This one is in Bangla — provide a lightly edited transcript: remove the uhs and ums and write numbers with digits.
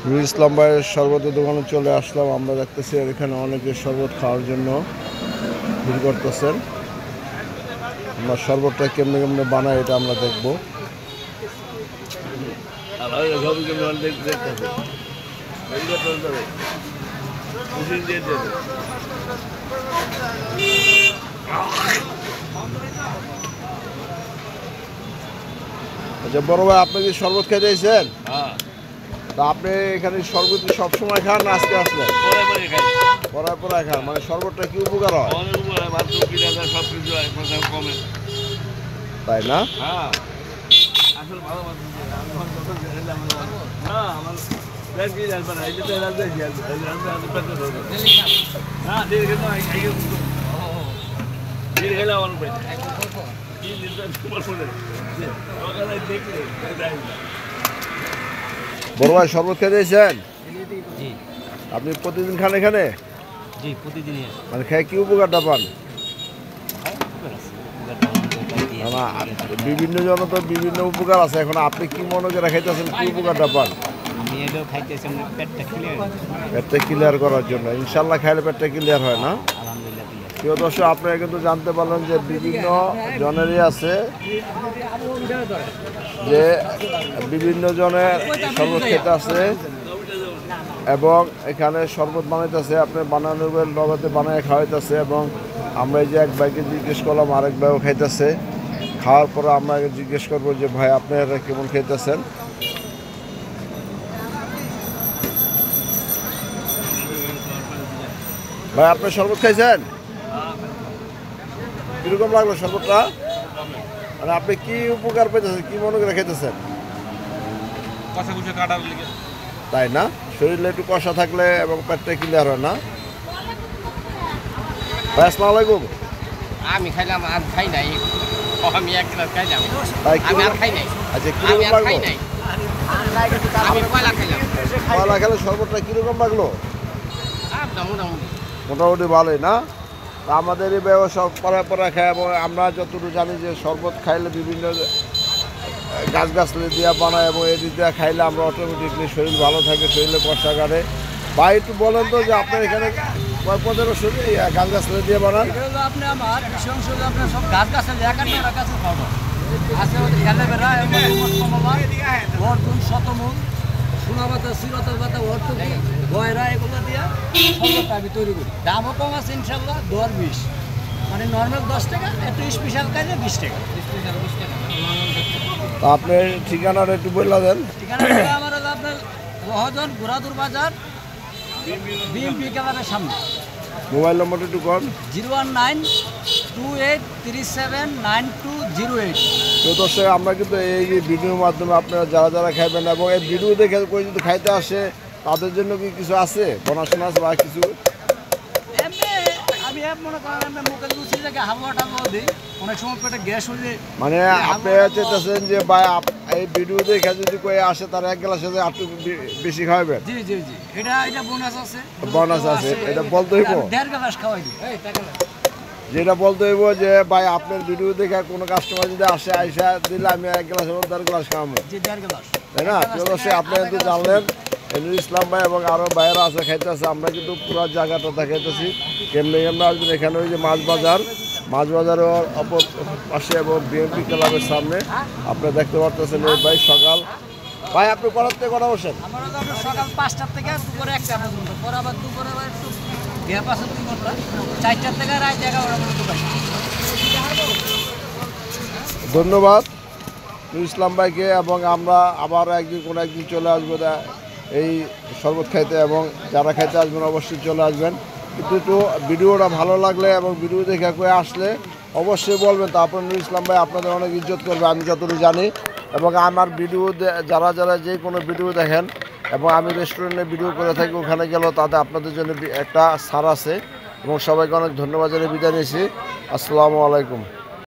নুরুল ইসলাম ভাইয়ের শরবতের দোকানে চলে আসলাম। আমরা দেখতেছি এখানে অনেকে শরবত খাওয়ার জন্য ভিড় করতেছেন। আমরা শরবতটা কেমনে কেমনে বানাই এটা আমরা দেখবো। আচ্ছা বড় ভাই, আপনি কি শরবত খেতে চাইছেন? তা আপনি এখানে শরবত সবসময় খান না আজকে আসলেন? পরায় পরায় খান, মানে শরবতটা কি উপকার হয়? তাই না? বড় ভাই শরবত খেতে চাইছেন? আপনি প্রতিদিন খান এখানে? জি প্রতিদিনই। মানে খেয়ে কি উপকারটা পান? বিভিন্ন জন তো বিভিন্ন উপকার আছে, এখন আপনি কি মনে করে খাইতেছেন, কি উপকারটা পান? আমি এটাও খাইতেছি পেটটা ক্লিয়ার, পেটটা ক্লিয়ার করার জন্য। ইনশাল্লাহ খাইলে পেটটা ক্লিয়ার হয় না? আলহামদুলিল্লাহ। প্রিয় দর্শক, আপনারা কিন্তু জানতে পারলেন যে বিভিন্ন জনেরই আছে, যে বিভিন্ন জনের শরবত খেতে আছে এবং এখানে শরবত বানাইতেছে। আপনি বানানোর নগদে বানায় খাওয়াইতেছে এবং আমরা এই যে এক ভাইকে জিজ্ঞেস করলাম, আরেক ভাইও খাইতেছে। খাওয়ার পরে আমরা জিজ্ঞেস করবো যে ভাই আপনারা কেমন খাইতেছেন। ভাই আপনি শরবত খাইছেন? কিরকম লাগলো শরবতটা? মানে আপনি কি উপকার পেতেছেন, কি মনে করে খাইতেছেন? তাই না? শরীরে একটু কষা থাকলে এবং পেটটা ক্লিয়ার হয় না? ভাই আসসালামু আলাইকুম। আমি খাইলাম আর খাই নাই, আমি এক গ্লাস খাইলাম, ভাই আমি আর খাই নাই। আচ্ছা আমি কিরকম আর লাগলো? খাই নাই, আমি কয়লা খাইলাম। কয়লা খেলে শরবতটা কিরকম লাগলো? মোটামুটি মোটামুটি ভালোই না? তা আমাদের এই ব্যবসা পরে পরে খায় এবং আমরা যতটুকু জানি যে শরবত খাইলে বিভিন্ন গাছগাছলি দিয়ে বানায় এবং এটি দিয়ে খাইলে আমরা অটোমেটিকলি শরীর ভালো থাকে, শরীরে কষা কাটে। বা একটু বলেন তো যে আপনার এখানে কয় পদের শরীর গাছগাছলি দিয়ে বানান? আপনি আমার বেশি অংশ আপনার সব গাছ গাছের একান্নটা গাছের খাওয়া আছে, অ্যালোভেরা এবং কমলা, অর্জুন, শতমূল, সোনাপাতা, শিলতার পাতা, অর্জুন, গয়রা, এগুলো দিয়ে শরবতটা আমি তৈরি করি। দামও কম আছে ইনশাল্লাহ, দর 20, মানে নর্মাল 10 টাকা, একটু স্পেশাল কাজে 20 টাকা। তা আপনার ঠিকানাটা একটু বললা দেন। ঠিকানা আমার হলো আপনার মহাজন গোরাদুর বাজার, বিএমপি ক্যালারের সামনে। মোবাইল নম্বরটা একটু কন। 01928379208। তো দর্শক, আমরা কিন্তু এই যে ভিডিওর মাধ্যমে আপনারা যারা যারা খাইবেন এবং এই ভিডিও দেখে কেউ যদি খাইতে আসে তাদের জন্য কি কিছু আছে বোনাস বা কিছু? আমি মনে করেন মুখে লুচি থেকে হালুয়া টালুয়া দিই, অনেক সময় পেটে গ্যাস হয়ে। মানে আপনি চাইতেছেন যে ভাই এই ভিডিও দেখে যদি কই আসে তার এক গ্লাস সাথে একটু বেশি খাওয়াবেন? জি জি জি, এটা বোনাস আছে। বোনাস আছে, এটা বলতে হইব। 1.5 গ্লাস খাওয়াই দিই। যেটা বলতে হইব যে ভাই আপনার ভিডিও দেখে কোনো কাস্টমার যদি আসে আইসা দিলে আমি এক গ্লাস 1.5 গ্লাস খাওয়াবো, জি 1.5 গ্লাস, তাই না? অবশ্যই আপনি কিন্তু জানলেন নুরুল ইসলাম ভাই এবং আরও ভাইয়েরা আছে খাইতেছে। আমরা কিন্তু পুরো জায়গাটা দেখাইতেছি কেমনে কেমনে আসবেন। এখানে ওই যে মাছ বাজারের অপর পাশে এবং বিএমপি ক্লাবের সামনে আপনারা দেখতে পারতেছেন। এই ভাই সকাল, ভাই আপনি করার থেকে করা বসেন? আমার সকাল 5টা থেকে দুপুরে 1টা পর্যন্ত, পরে আবার দুপুরে আবার একটু গ্যাপ আছে 2 ঘন্টা, 4টা থেকে রাত 11টা পর্যন্ত পাই। ধন্যবাদ নুরুল ইসলাম ভাইকে, এবং আমরা আবার কোনো একদিন চলে আসবো এই শরবত খাইতে, এবং যারা খাইতে আসবেন অবশ্যই চলে আসবেন। কিন্তু একটু ভিডিওটা ভালো লাগলে এবং ভিডিও দেখে করে আসলে অবশ্যই বলবেন, তারপর নুরুল ইসলাম ভাই আপনাদের অনেক ইজ্জত করবে আমি যতটুকু জানি। এবং আমার ভিডিও যারা যারা যে কোনো ভিডিও দেখেন এবং আমি রেস্টুরেন্টে ভিডিও করে থাকি, ওখানে গেলেও তাতে আপনাদের জন্য একটা ছাড় আছে। এবং সবাইকে অনেক ধন্যবাদ জানিয়ে বিদায় নিয়েছি। আসসালামু আলাইকুম।